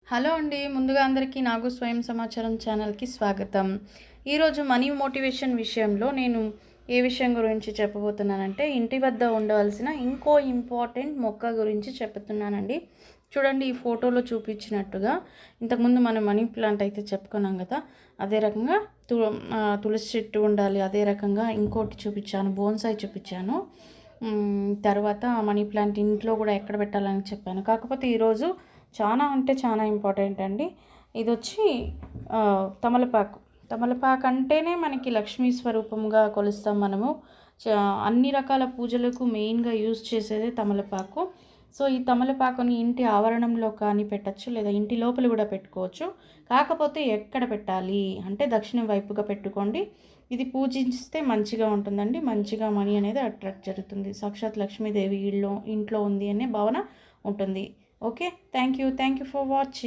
Hello అండి. ముందుగా అందరికీ నాగు స్వయం సమాచారం ఛానల్‌కి స్వాగతం. ఈరోజు మనీ మోటివేషన్ విషయంలో నేను ఏ విషయం గురించి చెప్పబోతున్నానంటే, ఇంటి వద్ద ఉండవలసిన ఇంకో ఇంపార్టెంట్ మొక్క గురించి చెప్తున్నానండి. చూడండి, ఈ ఫోటోలో చూపించినట్టుగా ఇంతకుముందు మనం మనీ ప్లాంట్ అయితే చెప్పుకున్నాం కదా, అదే రకంగా తులసి చెట్టు ఉండాలి. అదే రకంగా ఇంకోటి చూపించాను, బోన్సాయి చూపించాను. తర్వాత మనీ ప్లాంట్ ఇంట్లో కూడా ఎక్కడ పెట్టాలని చెప్పాను. కాకపోతే ఈరోజు చాలా అంటే చాలా ఇంపార్టెంట్ అండి. ఇదొచ్చి తమలపాకు. తమలపాకు అంటేనే మనకి లక్ష్మీ స్వరూపంగా కొలుస్తాం మనము. అన్ని రకాల పూజలకు మెయిన్గా యూజ్ చేసేదే తమలపాకు. సో ఈ తమలపాకుని ఇంటి ఆవరణంలో కానీ పెట్టచ్చు, లేదా ఇంటి లోపల కూడా పెట్టుకోవచ్చు. కాకపోతే ఎక్కడ పెట్టాలి అంటే దక్షిణం వైపుగా పెట్టుకోండి. ఇది పూజిస్తే మంచిగా ఉంటుందండి. మంచిగా మనీ అనేది అట్రాక్ట్ జరుగుతుంది. సాక్షాత్ లక్ష్మీదేవి ఇంట్లో ఉంది అనే భావన ఉంటుంది. Okay, thank you for watching.